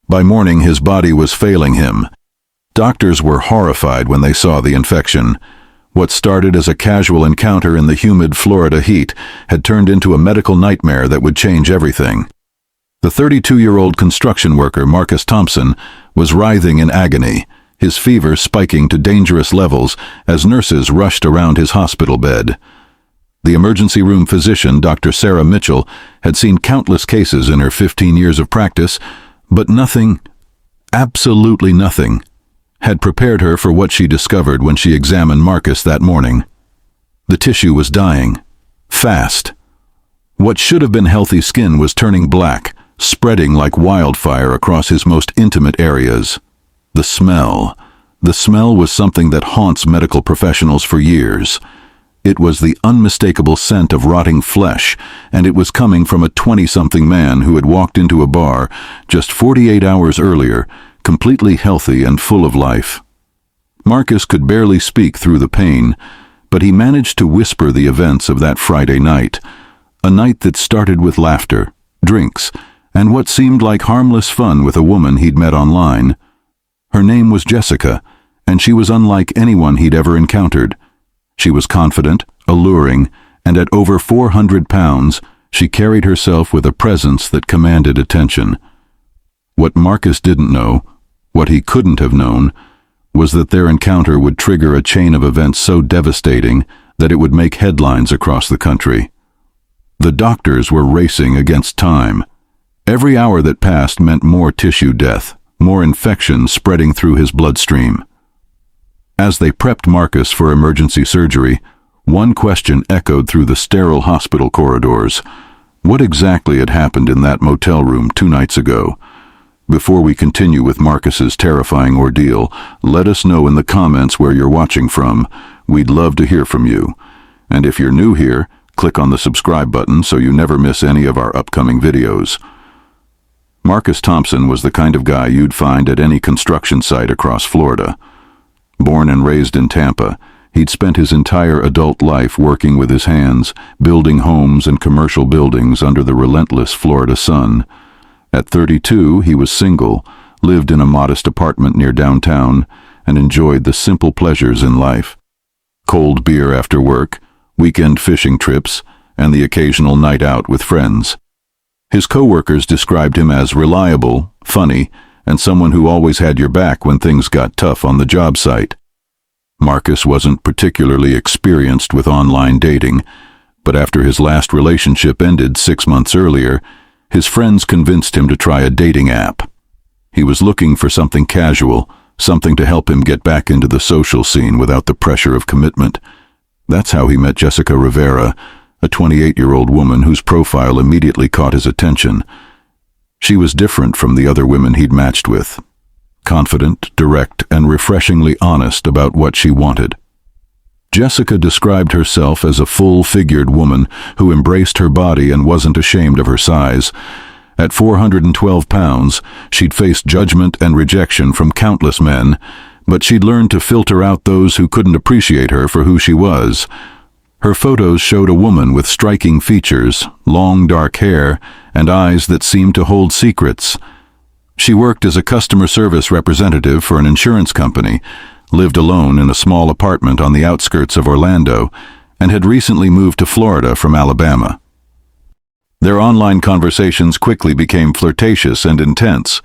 By morning, his body was failing him. Doctors were horrified when they saw the infection. What started as a casual encounter in the humid Florida heat had turned into a medical nightmare that would change everything. The 32-year-old construction worker, Marcus Thompson, was writhing in agony, his fever spiking to dangerous levels as nurses rushed around his hospital bed. The emergency room physician, Dr. Sarah Mitchell, had seen countless cases in her 15 years of practice, but nothing, absolutely nothing, had prepared her for what she discovered when she examined Marcus that morning. The tissue was dying, fast. What should have been healthy skin was turning black, spreading like wildfire across his most intimate areas. The smell was something that haunts medical professionals for years. It was the unmistakable scent of rotting flesh, and it was coming from a 20-something man who had walked into a bar just 48 hours earlier, completely healthy and full of life. Marcus could barely speak through the pain, but he managed to whisper the events of that Friday night, a night that started with laughter, drinks, and what seemed like harmless fun with a woman he'd met online. Her name was Jessica, and she was unlike anyone he'd ever encountered. She was confident, alluring, and at over 400 pounds, she carried herself with a presence that commanded attention. What Marcus didn't know, what he couldn't have known, was that their encounter would trigger a chain of events so devastating that it would make headlines across the country. The doctors were racing against time. Every hour that passed meant more tissue death, more infection spreading through his bloodstream. As they prepped Marcus for emergency surgery, one question echoed through the sterile hospital corridors. What exactly had happened in that motel room 2 nights ago? Before we continue with Marcus's terrifying ordeal, let us know in the comments where you're watching from. We'd love to hear from you. And if you're new here, click on the subscribe button so you never miss any of our upcoming videos. Marcus Thompson was the kind of guy you'd find at any construction site across Florida. Born and raised in Tampa, he'd spent his entire adult life working with his hands, building homes and commercial buildings under the relentless Florida sun. At 32, he was single, lived in a modest apartment near downtown, and enjoyed the simple pleasures in life. Cold beer after work, weekend fishing trips, and the occasional night out with friends. His coworkers described him as reliable, funny, and someone who always had your back when things got tough on the job site. Marcus wasn't particularly experienced with online dating, but after his last relationship ended 6 months earlier, his friends convinced him to try a dating app. He was looking for something casual, something to help him get back into the social scene without the pressure of commitment. That's how he met Jessica Rivera, a 28-year-old woman whose profile immediately caught his attention. She was different from the other women he'd matched with. Confident, direct, and refreshingly honest about what she wanted. Jessica described herself as a full-figured woman who embraced her body and wasn't ashamed of her size. At 412 pounds, she'd faced judgment and rejection from countless men, but she'd learned to filter out those who couldn't appreciate her for who she was. Her photos showed a woman with striking features, long dark hair, and eyes that seemed to hold secrets. She worked as a customer service representative for an insurance company, lived alone in a small apartment on the outskirts of Orlando, and had recently moved to Florida from Alabama. Their online conversations quickly became flirtatious and intense.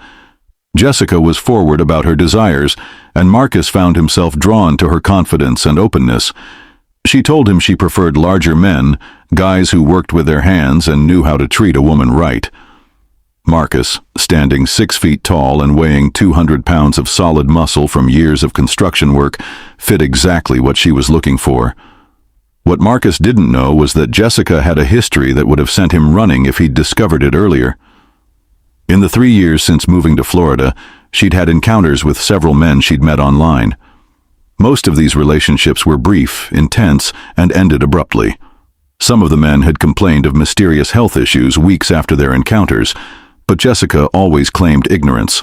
Jessica was forward about her desires, and Marcus found himself drawn to her confidence and openness. She told him she preferred larger men, guys who worked with their hands and knew how to treat a woman right. Marcus, standing 6 feet tall and weighing 200 pounds of solid muscle from years of construction work, fit exactly what she was looking for. What Marcus didn't know was that Jessica had a history that would have sent him running if he'd discovered it earlier. In the 3 years since moving to Florida, she'd had encounters with several men she'd met online. Most of these relationships were brief, intense, and ended abruptly. Some of the men had complained of mysterious health issues weeks after their encounters, but Jessica always claimed ignorance.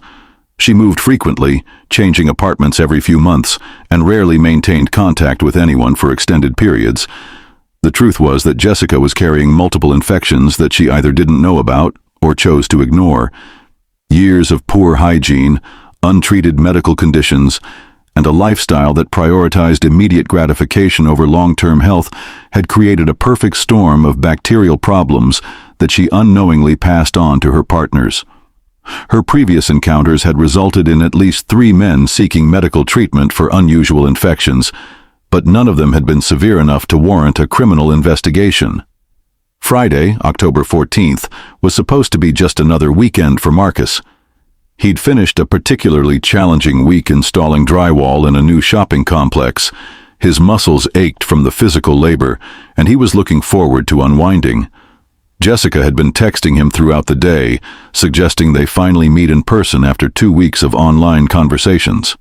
She moved frequently, changing apartments every few months, and rarely maintained contact with anyone for extended periods. The truth was that Jessica was carrying multiple infections that she either didn't know about or chose to ignore. Years of poor hygiene, untreated medical conditions, and a lifestyle that prioritized immediate gratification over long-term health had created a perfect storm of bacterial problems that she unknowingly passed on to her partners. Her previous encounters had resulted in at least 3 men seeking medical treatment for unusual infections, but none of them had been severe enough to warrant a criminal investigation. Friday, October 14th, was supposed to be just another weekend for Marcus. He'd finished a particularly challenging week installing drywall in a new shopping complex. His muscles ached from the physical labor, and he was looking forward to unwinding. Jessica had been texting him throughout the day, suggesting they finally meet in person after 2 weeks of online conversations.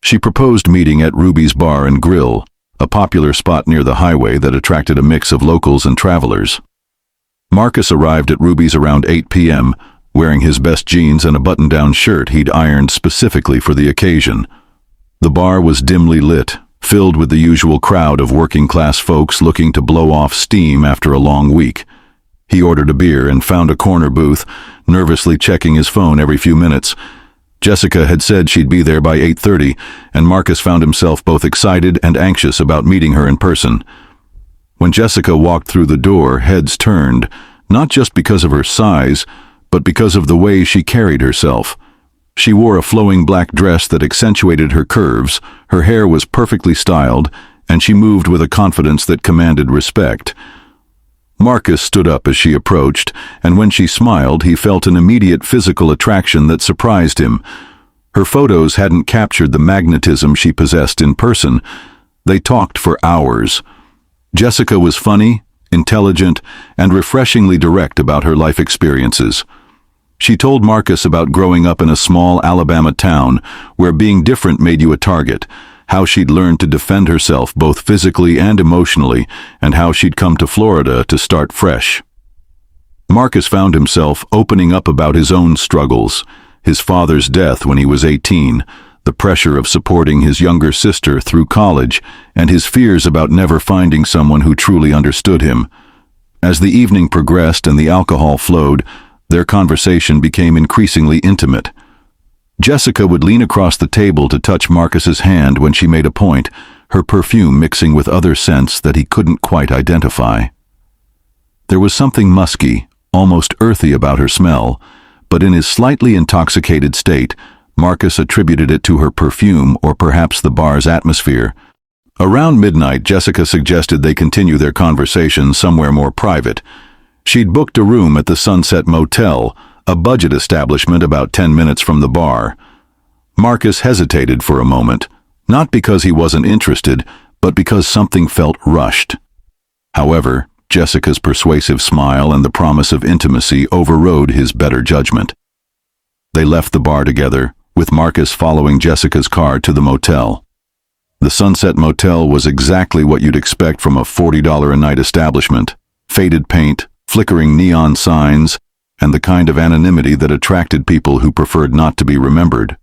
She proposed meeting at Ruby's Bar and Grill, a popular spot near the highway that attracted a mix of locals and travelers. Marcus arrived at Ruby's around 8 p.m., wearing his best jeans and a button-down shirt he'd ironed specifically for the occasion. The bar was dimly lit, filled with the usual crowd of working-class folks looking to blow off steam after a long week. He ordered a beer and found a corner booth, nervously checking his phone every few minutes. Jessica had said she'd be there by 8:30, and Marcus found himself both excited and anxious about meeting her in person. When Jessica walked through the door, heads turned, not just because of her size, but because of the way she carried herself. She wore a flowing black dress that accentuated her curves, her hair was perfectly styled, and she moved with a confidence that commanded respect. Marcus stood up as she approached, and when she smiled, he felt an immediate physical attraction that surprised him. Her photos hadn't captured the magnetism she possessed in person. They talked for hours. Jessica was funny, intelligent, and refreshingly direct about her life experiences. She told Marcus about growing up in a small Alabama town where being different made you a target, how she'd learned to defend herself both physically and emotionally, and how she'd come to Florida to start fresh. Marcus found himself opening up about his own struggles, his father's death when he was 18, the pressure of supporting his younger sister through college, and his fears about never finding someone who truly understood him. As the evening progressed and the alcohol flowed, their conversation became increasingly intimate. Jessica would lean across the table to touch Marcus's hand when she made a point, her perfume mixing with other scents that he couldn't quite identify. There was something musky, almost earthy about her smell, but in his slightly intoxicated state, Marcus attributed it to her perfume or perhaps the bar's atmosphere. Around midnight, Jessica suggested they continue their conversation somewhere more private. She'd booked a room at the Sunset Motel, a budget establishment about 10 minutes from the bar. Marcus hesitated for a moment, not because he wasn't interested, but because something felt rushed. However, Jessica's persuasive smile and the promise of intimacy overrode his better judgment. They left the bar together, with Marcus following Jessica's car to the motel. The Sunset Motel was exactly what you'd expect from a $40 a night establishment: faded paint, flickering neon signs, and the kind of anonymity that attracted people who preferred not to be remembered.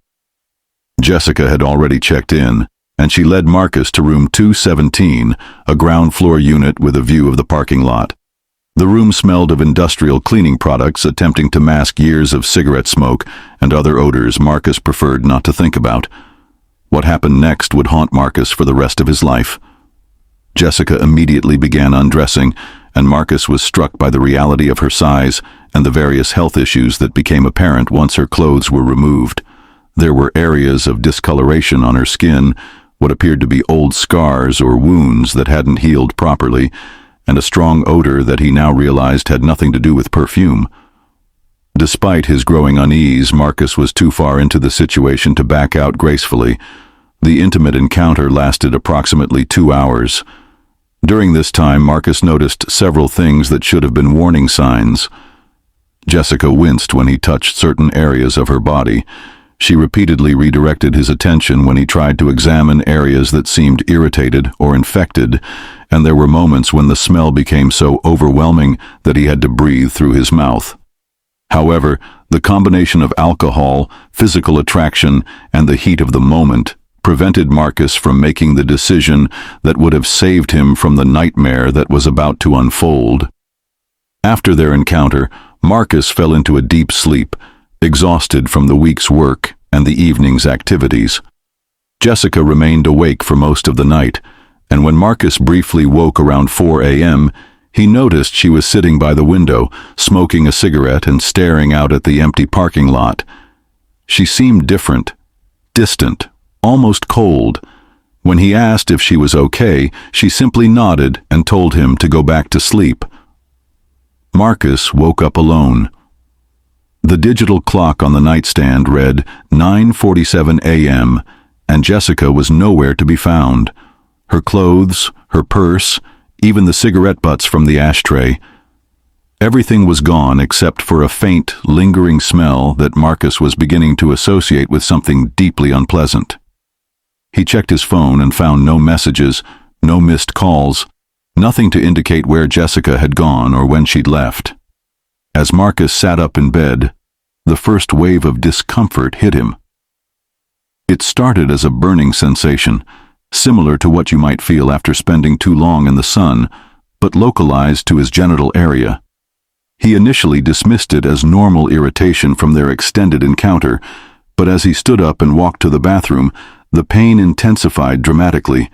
Jessica had already checked in, and she led Marcus to room 217, a ground-floor unit with a view of the parking lot. The room smelled of industrial cleaning products attempting to mask years of cigarette smoke and other odors Marcus preferred not to think about. What happened next would haunt Marcus for the rest of his life. Jessica immediately began undressing, and Marcus was struck by the reality of her size and the various health issues that became apparent once her clothes were removed. There were areas of discoloration on her skin, what appeared to be old scars or wounds that hadn't healed properly, and a strong odor that he now realized had nothing to do with perfume. Despite his growing unease, Marcus was too far into the situation to back out gracefully. The intimate encounter lasted approximately 2 hours. During this time, Marcus noticed several things that should have been warning signs. Jessica winced when he touched certain areas of her body. She repeatedly redirected his attention when he tried to examine areas that seemed irritated or infected, and there were moments when the smell became so overwhelming that he had to breathe through his mouth. However, the combination of alcohol, physical attraction, and the heat of the moment prevented Marcus from making the decision that would have saved him from the nightmare that was about to unfold. After their encounter, Marcus fell into a deep sleep, exhausted from the week's work and the evening's activities. Jessica remained awake for most of the night, and when Marcus briefly woke around 4 a.m., he noticed she was sitting by the window, smoking a cigarette and staring out at the empty parking lot. She seemed different, distant, almost cold. When he asked if she was okay, she simply nodded and told him to go back to sleep. Marcus woke up alone. The digital clock on the nightstand read 9:47 a.m., and Jessica was nowhere to be found. Her clothes, her purse, even the cigarette butts from the ashtray. Everything was gone except for a faint, lingering smell that Marcus was beginning to associate with something deeply unpleasant. He checked his phone and found no messages, no missed calls, nothing to indicate where Jessica had gone or when she'd left. As Marcus sat up in bed, the first wave of discomfort hit him. It started as a burning sensation, similar to what you might feel after spending too long in the sun, but localized to his genital area. He initially dismissed it as normal irritation from their extended encounter, but as he stood up and walked to the bathroom, the pain intensified dramatically.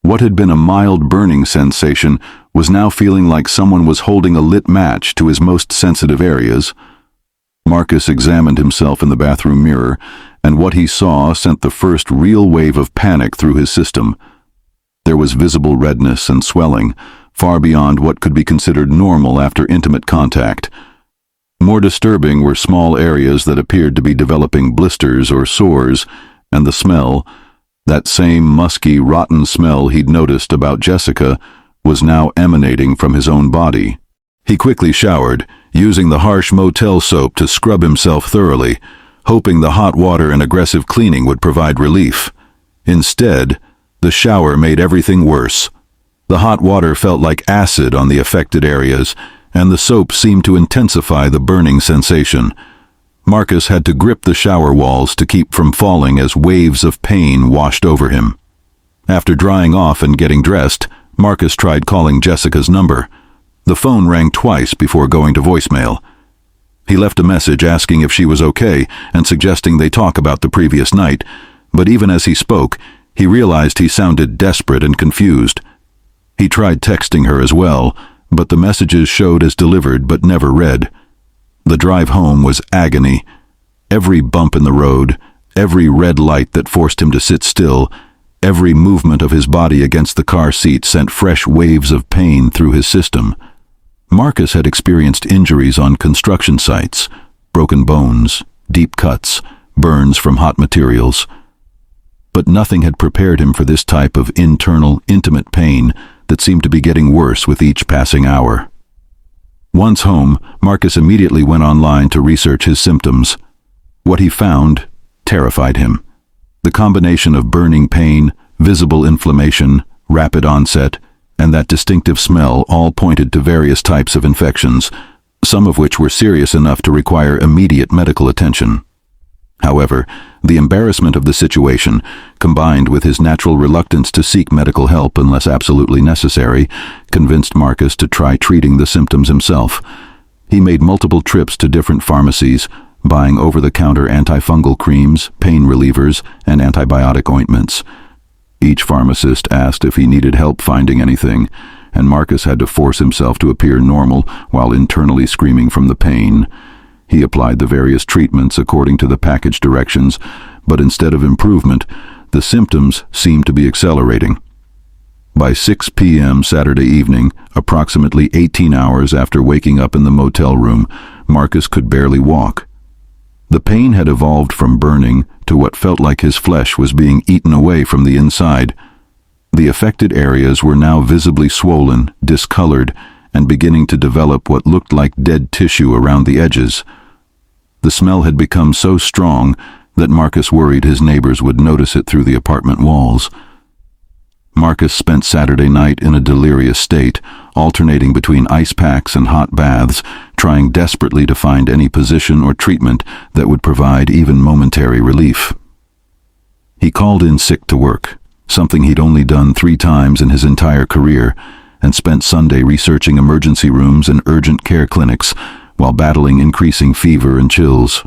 What had been a mild burning sensation was now feeling like someone was holding a lit match to his most sensitive areas. Marcus examined himself in the bathroom mirror, and what he saw sent the first real wave of panic through his system. There was visible redness and swelling, far beyond what could be considered normal after intimate contact. More disturbing were small areas that appeared to be developing blisters or sores, and the smell, that same musky, rotten smell he'd noticed about Jessica, was now emanating from his own body. He quickly showered, using the harsh motel soap to scrub himself thoroughly, hoping the hot water and aggressive cleaning would provide relief. Instead, the shower made everything worse. The hot water felt like acid on the affected areas, and the soap seemed to intensify the burning sensation. Marcus had to grip the shower walls to keep from falling as waves of pain washed over him. After drying off and getting dressed, Marcus tried calling Jessica's number. The phone rang twice before going to voicemail. He left a message asking if she was okay and suggesting they talk about the previous night, but even as he spoke, he realized he sounded desperate and confused. He tried texting her as well, but the messages showed as delivered but never read. The drive home was agony. Every bump in the road, every red light that forced him to sit still, every movement of his body against the car seat sent fresh waves of pain through his system. Marcus had experienced injuries on construction sites, broken bones, deep cuts, burns from hot materials. But nothing had prepared him for this type of internal, intimate pain that seemed to be getting worse with each passing hour. Once home, Marcus immediately went online to research his symptoms. What he found terrified him. The combination of burning pain, visible inflammation, rapid onset, and that distinctive smell all pointed to various types of infections, some of which were serious enough to require immediate medical attention. However, the embarrassment of the situation, combined with his natural reluctance to seek medical help unless absolutely necessary, convinced Marcus to try treating the symptoms himself. He made multiple trips to different pharmacies, buying over-the-counter antifungal creams, pain relievers, and antibiotic ointments. Each pharmacist asked if he needed help finding anything, and Marcus had to force himself to appear normal while internally screaming from the pain. He applied the various treatments according to the package directions, but instead of improvement, the symptoms seemed to be accelerating. By 6 p.m. Saturday evening, approximately 18 hours after waking up in the motel room, Marcus could barely walk. The pain had evolved from burning to what felt like his flesh was being eaten away from the inside. The affected areas were now visibly swollen, discolored, and beginning to develop what looked like dead tissue around the edges. The smell had become so strong that Marcus worried his neighbors would notice it through the apartment walls. Marcus spent Saturday night in a delirious state, alternating between ice packs and hot baths, trying desperately to find any position or treatment that would provide even momentary relief. He called in sick to work, something he'd only done 3 times in his entire career, and spent Sunday researching emergency rooms and urgent care clinics while battling increasing fever and chills.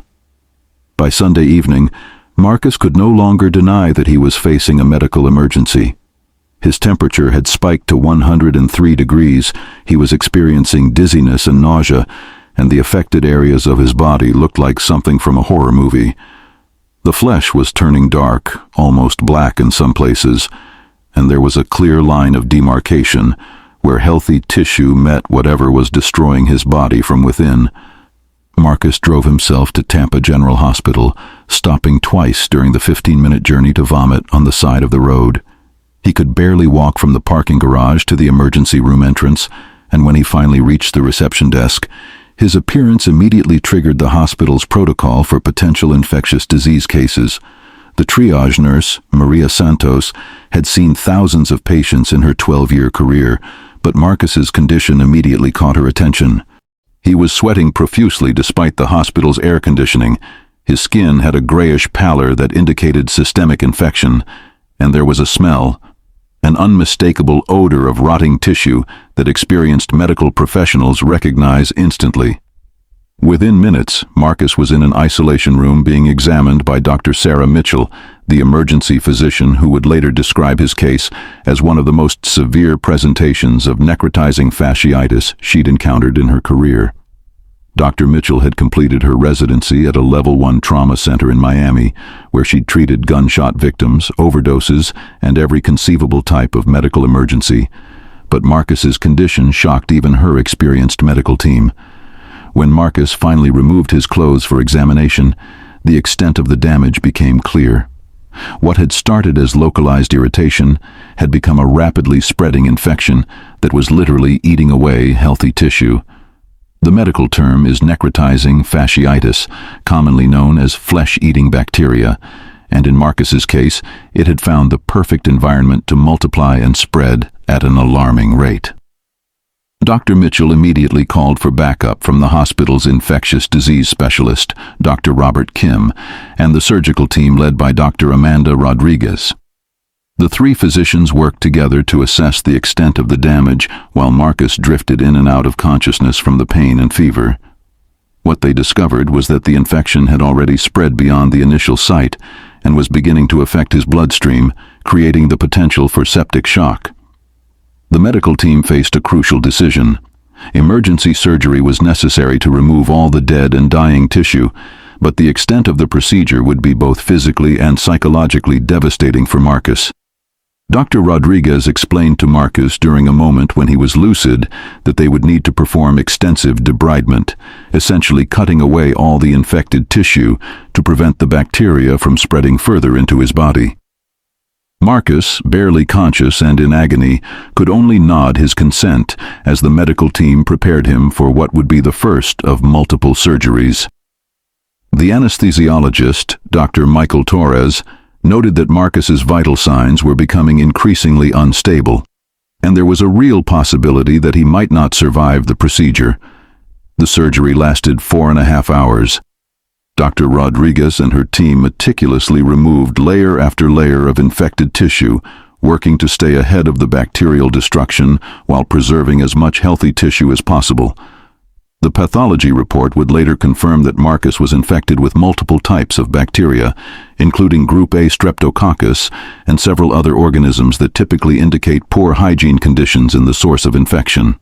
By Sunday evening, Marcus could no longer deny that he was facing a medical emergency. His temperature had spiked to 103 degrees, he was experiencing dizziness and nausea, and the affected areas of his body looked like something from a horror movie. The flesh was turning dark, almost black in some places, and there was a clear line of demarcation where healthy tissue met whatever was destroying his body from within. Marcus drove himself to Tampa General Hospital, stopping twice during the 15-minute journey to vomit on the side of the road. He could barely walk from the parking garage to the emergency room entrance, and when he finally reached the reception desk, his appearance immediately triggered the hospital's protocol for potential infectious disease cases. The triage nurse, Maria Santos, had seen thousands of patients in her 12-year career, but Marcus's condition immediately caught her attention. He was sweating profusely despite the hospital's air conditioning. His skin had a grayish pallor that indicated systemic infection, and there was a smell, an unmistakable odor of rotting tissue that experienced medical professionals recognize instantly. Within minutes, Marcus was in an isolation room being examined by Dr. Sarah Mitchell, the emergency physician who would later describe his case as one of the most severe presentations of necrotizing fasciitis she'd encountered in her career. Dr. Mitchell had completed her residency at a Level 1 trauma center in Miami, where she'd treated gunshot victims, overdoses, and every conceivable type of medical emergency. But Marcus's condition shocked even her experienced medical team. When Marcus finally removed his clothes for examination, the extent of the damage became clear. What had started as localized irritation had become a rapidly spreading infection that was literally eating away healthy tissue. The medical term is necrotizing fasciitis, commonly known as flesh-eating bacteria, and in Marcus's case, it had found the perfect environment to multiply and spread at an alarming rate. Dr. Mitchell immediately called for backup from the hospital's infectious disease specialist, Dr. Robert Kim, and the surgical team led by Dr. Amanda Rodriguez. The three physicians worked together to assess the extent of the damage while Marcus drifted in and out of consciousness from the pain and fever. What they discovered was that the infection had already spread beyond the initial site and was beginning to affect his bloodstream, creating the potential for septic shock. The medical team faced a crucial decision. Emergency surgery was necessary to remove all the dead and dying tissue, but the extent of the procedure would be both physically and psychologically devastating for Marcus. Dr. Rodriguez explained to Marcus during a moment when he was lucid that they would need to perform extensive debridement, essentially cutting away all the infected tissue to prevent the bacteria from spreading further into his body. Marcus, barely conscious and in agony, could only nod his consent as the medical team prepared him for what would be the first of multiple surgeries. The anesthesiologist, Dr. Michael Torres, noted that Marcus's vital signs were becoming increasingly unstable, and there was a real possibility that he might not survive the procedure. The surgery lasted 4.5 hours. Dr. Rodriguez and her team meticulously removed layer after layer of infected tissue, working to stay ahead of the bacterial destruction while preserving as much healthy tissue as possible. The pathology report would later confirm that Marcus was infected with multiple types of bacteria, including Group A Streptococcus and several other organisms that typically indicate poor hygiene conditions in the source of infection.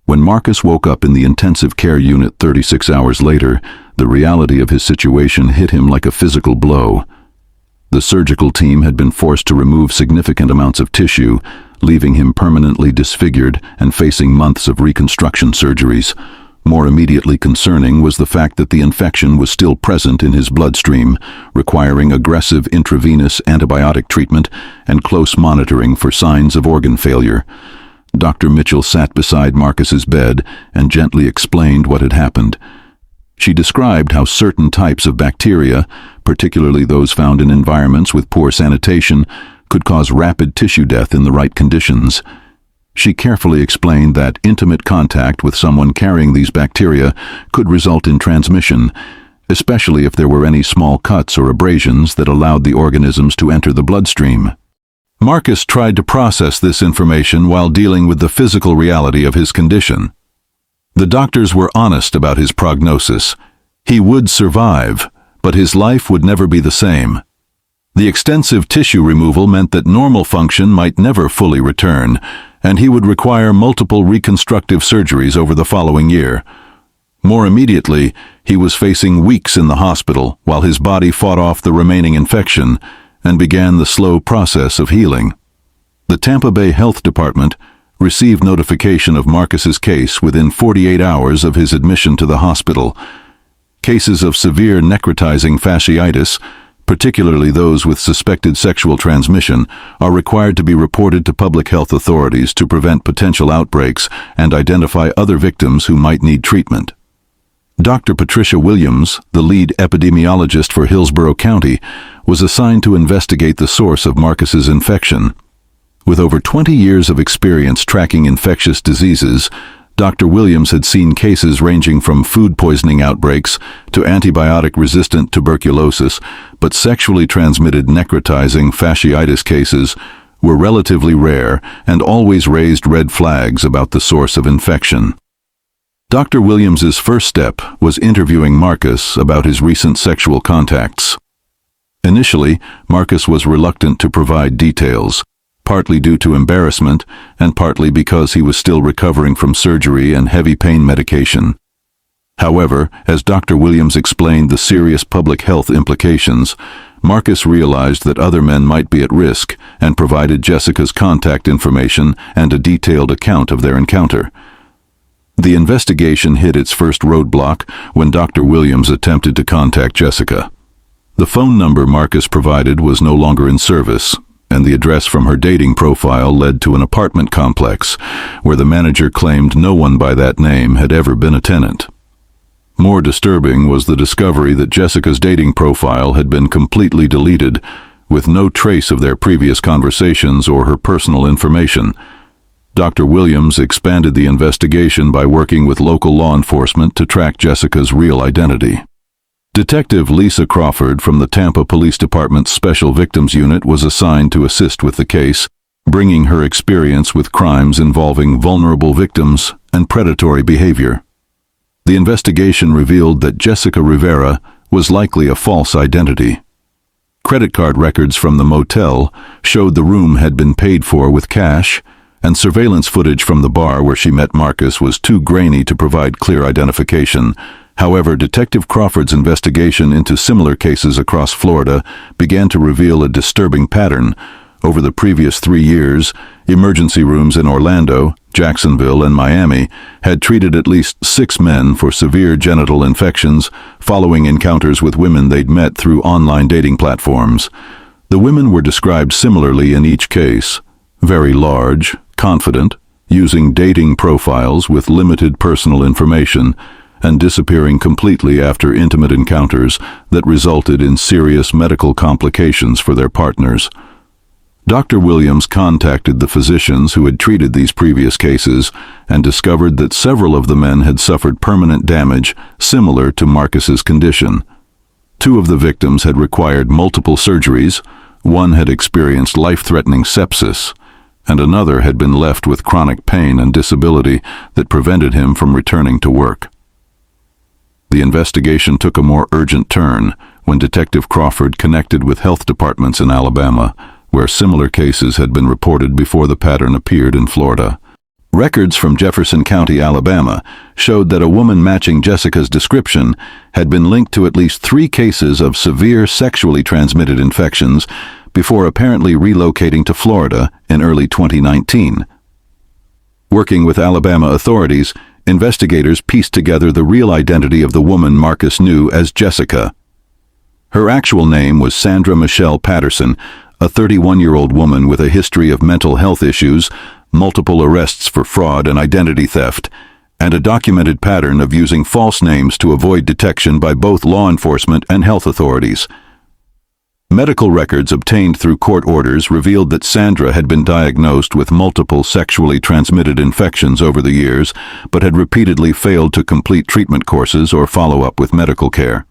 When Marcus woke up in the intensive care unit 36 hours later, the reality of his situation hit him like a physical blow. The surgical team had been forced to remove significant amounts of tissue, leaving him permanently disfigured and facing months of reconstruction surgeries. More immediately concerning was the fact that the infection was still present in his bloodstream, requiring aggressive intravenous antibiotic treatment and close monitoring for signs of organ failure. Dr. Mitchell sat beside Marcus's bed and gently explained what had happened. She described how certain types of bacteria, particularly those found in environments with poor sanitation, could cause rapid tissue death in the right conditions. She carefully explained that intimate contact with someone carrying these bacteria could result in transmission, especially if there were any small cuts or abrasions that allowed the organisms to enter the bloodstream. Marcus tried to process this information while dealing with the physical reality of his condition. The doctors were honest about his prognosis. He would survive, but his life would never be the same. The extensive tissue removal meant that normal function might never fully return, and he would require multiple reconstructive surgeries over the following year. More immediately, he was facing weeks in the hospital while his body fought off the remaining infection and began the slow process of healing. The Tampa Bay Health Department received notification of Marcus's case within 48 hours of his admission to the hospital. Cases of severe necrotizing fasciitis, particularly those with suspected sexual transmission, are required to be reported to public health authorities to prevent potential outbreaks and identify other victims who might need treatment. Dr. Patricia Williams, the lead epidemiologist for Hillsborough County, was assigned to investigate the source of Marcus's infection. With over 20 years of experience tracking infectious diseases, Dr. Williams had seen cases ranging from food poisoning outbreaks to antibiotic-resistant tuberculosis, but sexually transmitted necrotizing fasciitis cases were relatively rare and always raised red flags about the source of infection. Dr. Williams's first step was interviewing Marcus about his recent sexual contacts. Initially, Marcus was reluctant to provide details, partly due to embarrassment and partly because he was still recovering from surgery and heavy pain medication. However, as Dr. Williams explained the serious public health implications, Marcus realized that other men might be at risk and provided Jessica's contact information and a detailed account of their encounter. The investigation hit its first roadblock when Dr. Williams attempted to contact Jessica. The phone number Marcus provided was no longer in service, and the address from her dating profile led to an apartment complex where the manager claimed no one by that name had ever been a tenant. More disturbing was the discovery that Jessica's dating profile had been completely deleted, with no trace of their previous conversations or her personal information. Dr. Williams expanded the investigation by working with local law enforcement to track Jessica's real identity. Detective Lisa Crawford from the Tampa Police Department's Special Victims Unit was assigned to assist with the case, bringing her experience with crimes involving vulnerable victims and predatory behavior. The investigation revealed that Jessica Rivera was likely a false identity. Credit card records from the motel showed the room had been paid for with cash, and surveillance footage from the bar where she met Marcus was too grainy to provide clear identification. However, Detective Crawford's investigation into similar cases across Florida began to reveal a disturbing pattern. Over the previous 3 years, emergency rooms in Orlando, Jacksonville, and Miami had treated at least 6 men for severe genital infections following encounters with women they'd met through online dating platforms. The women were described similarly in each case: very large, confident, using dating profiles with limited personal information, and disappearing completely after intimate encounters that resulted in serious medical complications for their partners. Dr. Williams contacted the physicians who had treated these previous cases and discovered that several of the men had suffered permanent damage similar to Marcus's condition. 2 of the victims had required multiple surgeries, one had experienced life-threatening sepsis, and another had been left with chronic pain and disability that prevented him from returning to work. The investigation took a more urgent turn when Detective Crawford connected with health departments in Alabama, where similar cases had been reported before the pattern appeared in Florida. Records from Jefferson County, Alabama, showed that a woman matching Jessica's description had been linked to at least 3 cases of severe sexually transmitted infections before apparently relocating to Florida in early 2019. Working with Alabama authorities, investigators pieced together the real identity of the woman Marcus knew as Jessica. Her actual name was Sandra Michelle Patterson, a 31-year-old woman with a history of mental health issues, multiple arrests for fraud and identity theft, and a documented pattern of using false names to avoid detection by both law enforcement and health authorities. Medical records obtained through court orders revealed that Sandra had been diagnosed with multiple sexually transmitted infections over the years, but had repeatedly failed to complete treatment courses or follow up with medical care.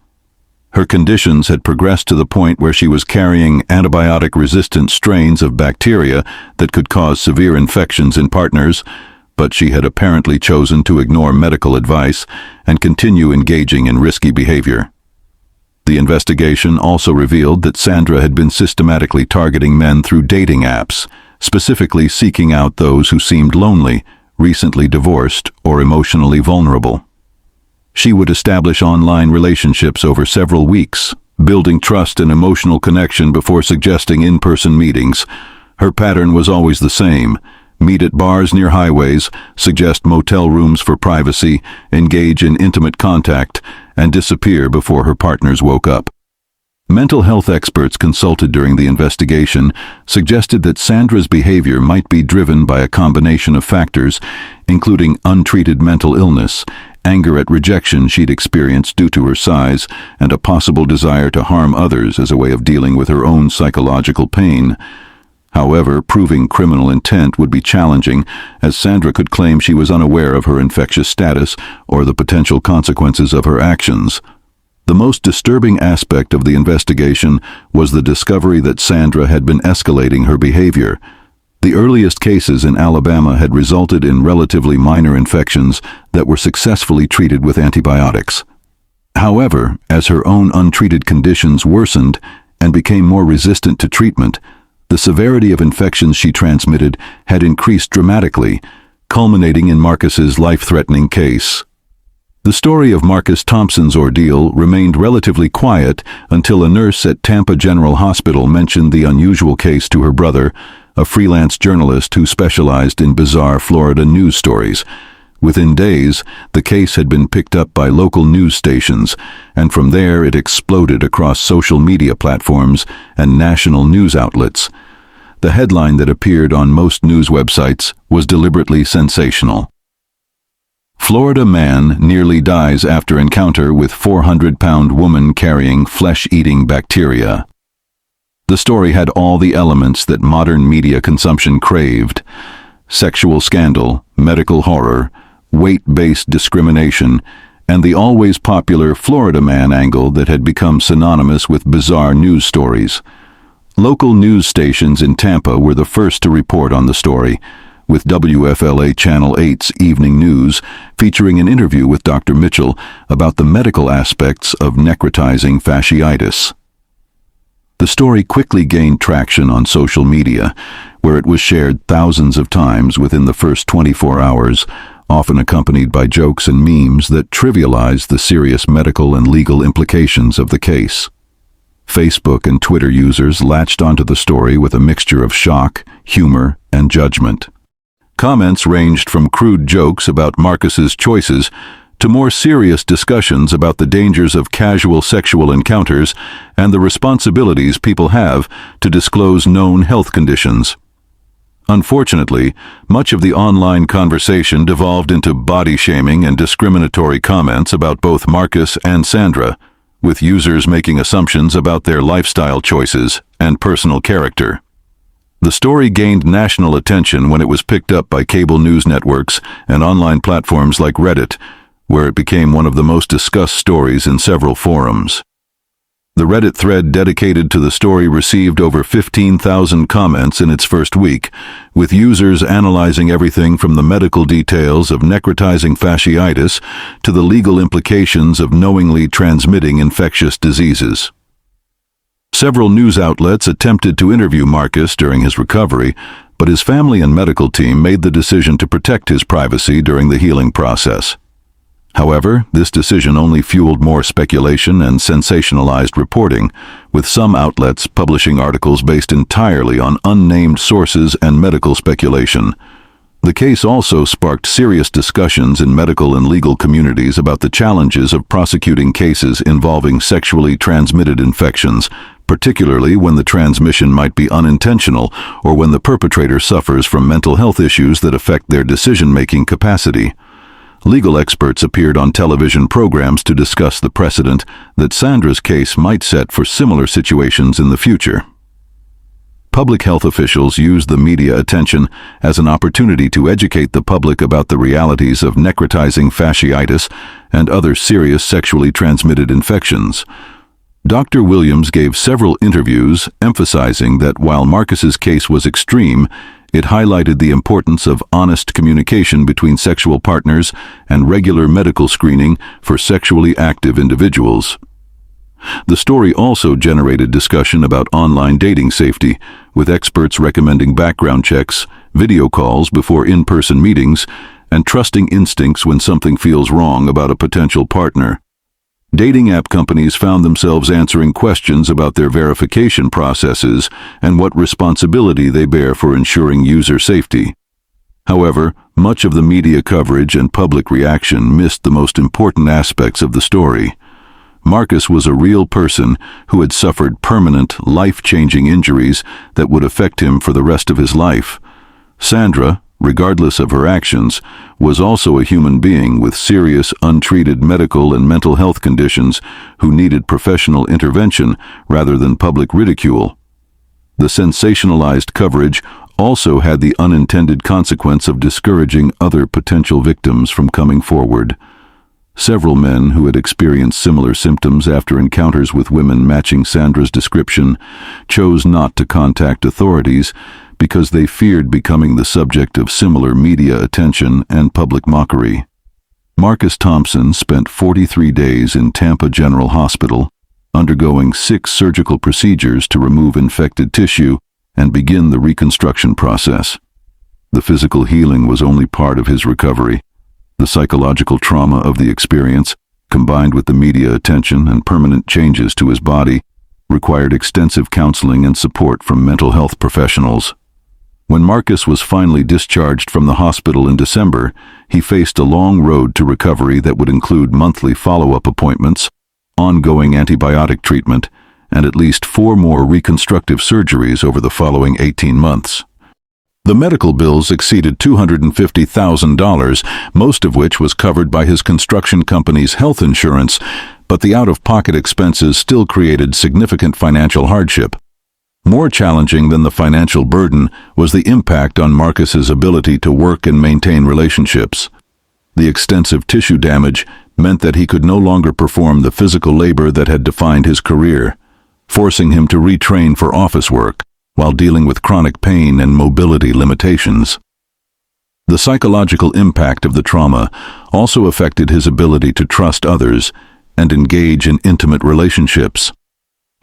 Her conditions had progressed to the point where she was carrying antibiotic-resistant strains of bacteria that could cause severe infections in partners, but she had apparently chosen to ignore medical advice and continue engaging in risky behavior. The investigation also revealed that Sandra had been systematically targeting men through dating apps, specifically seeking out those who seemed lonely, recently divorced, or emotionally vulnerable. She would establish online relationships over several weeks, building trust and emotional connection before suggesting in-person meetings. Her pattern was always the same: meet at bars near highways, suggest motel rooms for privacy, engage in intimate contact, and disappear before her partners woke up. Mental health experts consulted during the investigation suggested that Sandra's behavior might be driven by a combination of factors, including untreated mental illness, anger at rejection she'd experienced due to her size, and a possible desire to harm others as a way of dealing with her own psychological pain. However, proving criminal intent would be challenging, as Sandra could claim she was unaware of her infectious status or the potential consequences of her actions. The most disturbing aspect of the investigation was the discovery that Sandra had been escalating her behavior. The earliest cases in Alabama had resulted in relatively minor infections that were successfully treated with antibiotics. However, as her own untreated conditions worsened and became more resistant to treatment, the severity of infections she transmitted had increased dramatically, culminating in Marcus's life-threatening case. The story of Marcus Thompson's ordeal remained relatively quiet until a nurse at Tampa General Hospital mentioned the unusual case to her brother, a freelance journalist who specialized in bizarre Florida news stories. Within days, the case had been picked up by local news stations, and from there it exploded across social media platforms and national news outlets. The headline that appeared on most news websites was deliberately sensational. Florida man nearly dies after encounter with 400-pound woman carrying flesh-eating bacteria. The story had all the elements that modern media consumption craved: sexual scandal, medical horror, weight-based discrimination, and the always popular Florida man angle that had become synonymous with bizarre news stories. Local news stations in Tampa were the first to report on the story, with WFLA Channel 8's Evening News featuring an interview with Dr. Mitchell about the medical aspects of necrotizing fasciitis. The story quickly gained traction on social media, where it was shared thousands of times within the first 24 hours, often accompanied by jokes and memes that trivialized the serious medical and legal implications of the case. Facebook and Twitter users latched onto the story with a mixture of shock, humor, and judgment. Comments ranged from crude jokes about Marcus's choices to more serious discussions about the dangers of casual sexual encounters and the responsibilities people have to disclose known health conditions. Unfortunately, much of the online conversation devolved into body shaming and discriminatory comments about both Marcus and Sandra, with users making assumptions about their lifestyle choices and personal character. The story gained national attention when it was picked up by cable news networks and online platforms like Reddit, where it became one of the most discussed stories in several forums. The Reddit thread dedicated to the story received over 15,000 comments in its first week, with users analyzing everything from the medical details of necrotizing fasciitis to the legal implications of knowingly transmitting infectious diseases. Several news outlets attempted to interview Marcus during his recovery, but his family and medical team made the decision to protect his privacy during the healing process. However, this decision only fueled more speculation and sensationalized reporting, with some outlets publishing articles based entirely on unnamed sources and medical speculation. The case also sparked serious discussions in medical and legal communities about the challenges of prosecuting cases involving sexually transmitted infections, particularly when the transmission might be unintentional or when the perpetrator suffers from mental health issues that affect their decision-making capacity. Legal experts appeared on television programs to discuss the precedent that Sandra's case might set for similar situations in the future. Public health officials used the media attention as an opportunity to educate the public about the realities of necrotizing fasciitis and other serious sexually transmitted infections. Dr. Williams gave several interviews emphasizing that while Marcus's case was extreme, it highlighted the importance of honest communication between sexual partners and regular medical screening for sexually active individuals. The story also generated discussion about online dating safety, with experts recommending background checks, video calls before in-person meetings, and trusting instincts when something feels wrong about a potential partner. Dating app companies found themselves answering questions about their verification processes and what responsibility they bear for ensuring user safety. However, much of the media coverage and public reaction missed the most important aspects of the story. Marcus was a real person who had suffered permanent, life-changing injuries that would affect him for the rest of his life. Sandra, regardless of her actions, was also a human being with serious, untreated medical and mental health conditions who needed professional intervention rather than public ridicule. The sensationalized coverage also had the unintended consequence of discouraging other potential victims from coming forward. Several men who had experienced similar symptoms after encounters with women matching Sandra's description chose not to contact authorities because they feared becoming the subject of similar media attention and public mockery. Marcus Thompson spent 43 days in Tampa General Hospital, undergoing 6 surgical procedures to remove infected tissue and begin the reconstruction process. The physical healing was only part of his recovery. The psychological trauma of the experience, combined with the media attention and permanent changes to his body, required extensive counseling and support from mental health professionals. When Marcus was finally discharged from the hospital in December, he faced a long road to recovery that would include monthly follow-up appointments, ongoing antibiotic treatment, and at least 4 more reconstructive surgeries over the following 18 months. The medical bills exceeded $250,000, most of which was covered by his construction company's health insurance, but the out-of-pocket expenses still created significant financial hardship. More challenging than the financial burden was the impact on Marcus's ability to work and maintain relationships. The extensive tissue damage meant that he could no longer perform the physical labor that had defined his career, forcing him to retrain for office work while dealing with chronic pain and mobility limitations. The psychological impact of the trauma also affected his ability to trust others and engage in intimate relationships.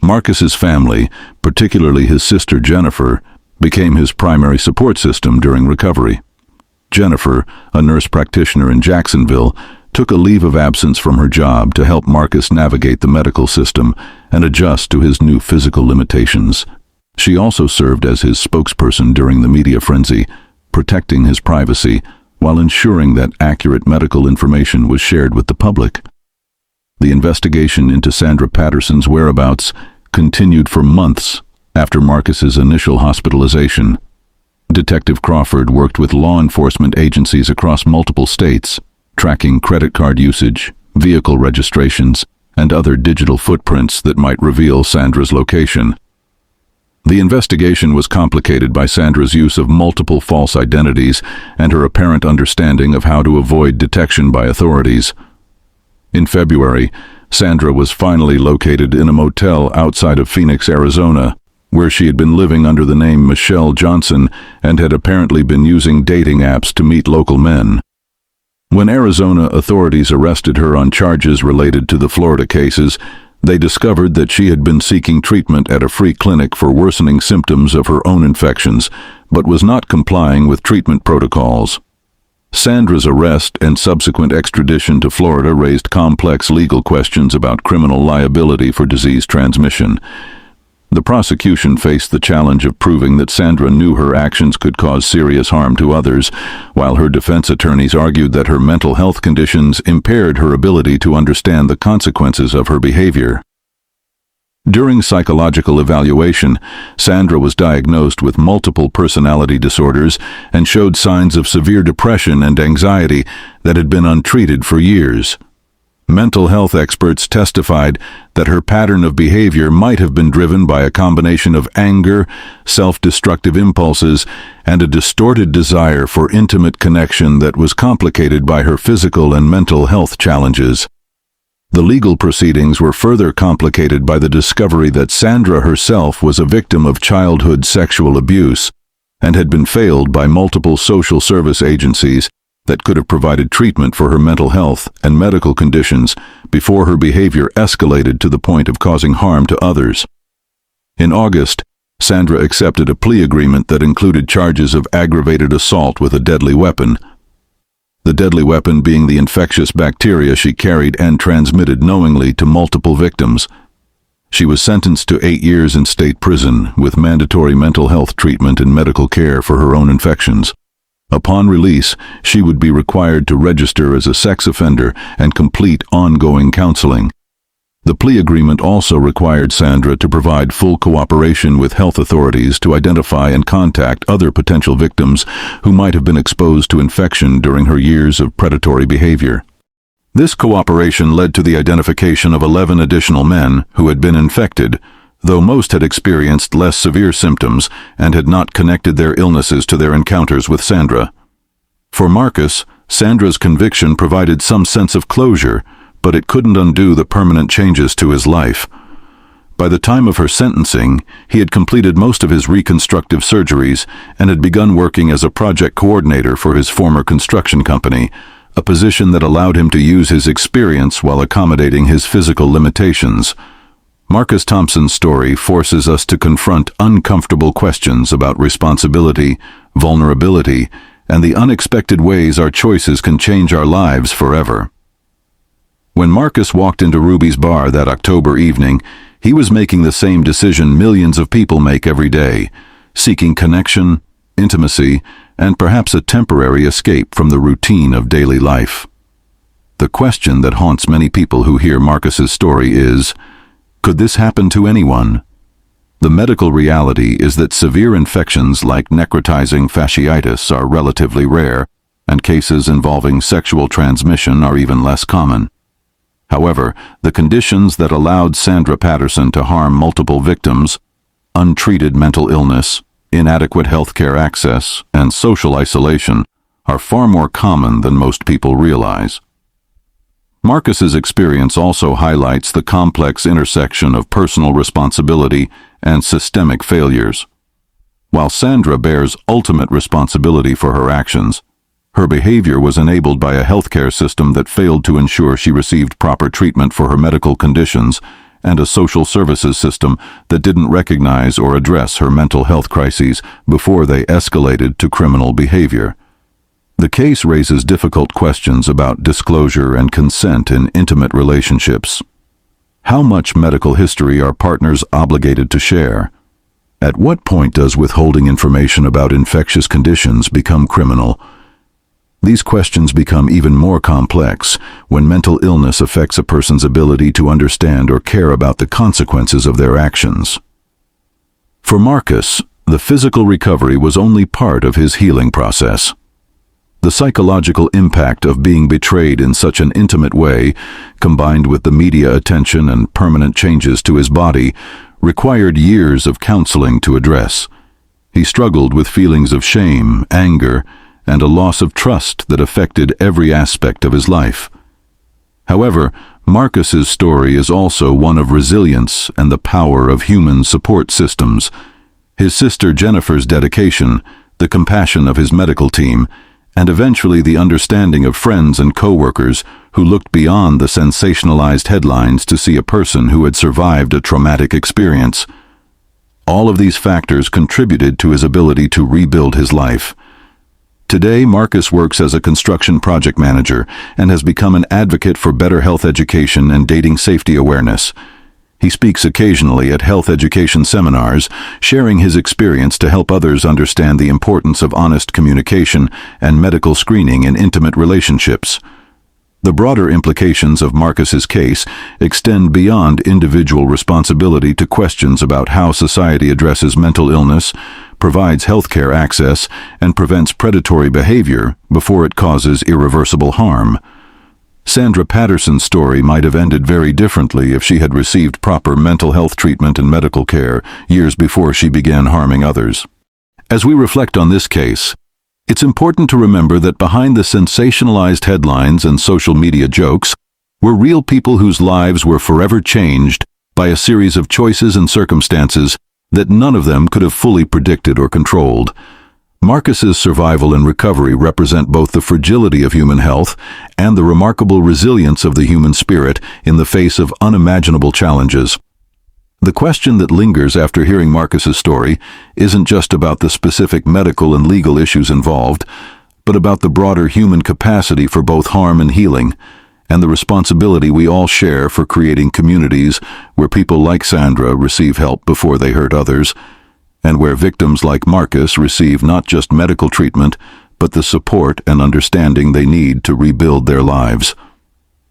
Marcus's family, particularly his sister Jennifer, became his primary support system during recovery. Jennifer, a nurse practitioner in Jacksonville, took a leave of absence from her job to help Marcus navigate the medical system and adjust to his new physical limitations. She also served as his spokesperson during the media frenzy, protecting his privacy while ensuring that accurate medical information was shared with the public. The investigation into Sandra Patterson's whereabouts continued for months after Marcus's initial hospitalization. Detective Crawford worked with law enforcement agencies across multiple states, tracking credit card usage, vehicle registrations, and other digital footprints that might reveal Sandra's location. The investigation was complicated by Sandra's use of multiple false identities and her apparent understanding of how to avoid detection by authorities. In February, Sandra was finally located in a motel outside of Phoenix, Arizona, where she had been living under the name Michelle Johnson and had apparently been using dating apps to meet local men. When Arizona authorities arrested her on charges related to the Florida cases, they discovered that she had been seeking treatment at a free clinic for worsening symptoms of her own infections, but was not complying with treatment protocols. Sandra's arrest and subsequent extradition to Florida raised complex legal questions about criminal liability for disease transmission. The prosecution faced the challenge of proving that Sandra knew her actions could cause serious harm to others, while her defense attorneys argued that her mental health conditions impaired her ability to understand the consequences of her behavior. During psychological evaluation, Sandra was diagnosed with multiple personality disorders and showed signs of severe depression and anxiety that had been untreated for years. Mental health experts testified that her pattern of behavior might have been driven by a combination of anger, self-destructive impulses, and a distorted desire for intimate connection that was complicated by her physical and mental health challenges. The legal proceedings were further complicated by the discovery that Sandra herself was a victim of childhood sexual abuse and had been failed by multiple social service agencies that could have provided treatment for her mental health and medical conditions before her behavior escalated to the point of causing harm to others. In August, Sandra accepted a plea agreement that included charges of aggravated assault with a deadly weapon, the deadly weapon being the infectious bacteria she carried and transmitted knowingly to multiple victims. She was sentenced to 8 years in state prison with mandatory mental health treatment and medical care for her own infections. Upon release, she would be required to register as a sex offender and complete ongoing counseling. The plea agreement also required Sandra to provide full cooperation with health authorities to identify and contact other potential victims who might have been exposed to infection during her years of predatory behavior. This cooperation led to the identification of 11 additional men who had been infected, though most had experienced less severe symptoms and had not connected their illnesses to their encounters with Sandra. For Marcus, Sandra's conviction provided some sense of closure, but it couldn't undo the permanent changes to his life. By the time of her sentencing, he had completed most of his reconstructive surgeries and had begun working as a project coordinator for his former construction company, a position that allowed him to use his experience while accommodating his physical limitations. Marcus Thompson's story forces us to confront uncomfortable questions about responsibility, vulnerability, and the unexpected ways our choices can change our lives forever. When Marcus walked into Ruby's bar that October evening, he was making the same decision millions of people make every day, seeking connection, intimacy, and perhaps a temporary escape from the routine of daily life. The question that haunts many people who hear Marcus's story is, could this happen to anyone? The medical reality is that severe infections like necrotizing fasciitis are relatively rare, and cases involving sexual transmission are even less common. However, the conditions that allowed Sandra Patterson to harm multiple victims, untreated mental illness, inadequate healthcare access, and social isolation, are far more common than most people realize. Marcus's experience also highlights the complex intersection of personal responsibility and systemic failures. While Sandra bears ultimate responsibility for her actions, her behavior was enabled by a healthcare system that failed to ensure she received proper treatment for her medical conditions and a social services system that didn't recognize or address her mental health crises before they escalated to criminal behavior. The case raises difficult questions about disclosure and consent in intimate relationships. How much medical history are partners obligated to share? At what point does withholding information about infectious conditions become criminal? These questions become even more complex when mental illness affects a person's ability to understand or care about the consequences of their actions. For Marcus, the physical recovery was only part of his healing process. The psychological impact of being betrayed in such an intimate way, combined with the media attention and permanent changes to his body, required years of counseling to address. He struggled with feelings of shame, anger, and a loss of trust that affected every aspect of his life. However, Marcus's story is also one of resilience and the power of human support systems. His sister Jennifer's dedication, the compassion of his medical team, and eventually the understanding of friends and co-workers who looked beyond the sensationalized headlines to see a person who had survived a traumatic experience. All of these factors contributed to his ability to rebuild his life. Today, Marcus works as a construction project manager and has become an advocate for better health education and dating safety awareness. He speaks occasionally at health education seminars, sharing his experience to help others understand the importance of honest communication and medical screening in intimate relationships. The broader implications of Marcus's case extend beyond individual responsibility to questions about how society addresses mental illness, provides healthcare access, and prevents predatory behavior before it causes irreversible harm. Sandra Patterson's story might have ended very differently if she had received proper mental health treatment and medical care years before she began harming others. As we reflect on this case, it's important to remember that behind the sensationalized headlines and social media jokes were real people whose lives were forever changed by a series of choices and circumstances that none of them could have fully predicted or controlled. Marcus's survival and recovery represent both the fragility of human health and the remarkable resilience of the human spirit in the face of unimaginable challenges. The question that lingers after hearing Marcus's story isn't just about the specific medical and legal issues involved, but about the broader human capacity for both harm and healing, and the responsibility we all share for creating communities where people like Sandra receive help before they hurt others, and where victims like Marcus receive not just medical treatment, but the support and understanding they need to rebuild their lives.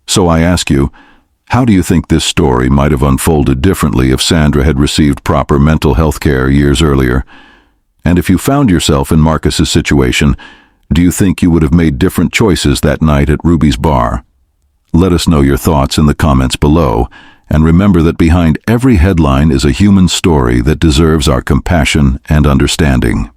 So I ask you, how do you think this story might have unfolded differently if Sandra had received proper mental health care years earlier? And if you found yourself in Marcus's situation, do you think you would have made different choices that night at Ruby's bar? Let us know your thoughts in the comments below, and remember that behind every headline is a human story that deserves our compassion and understanding.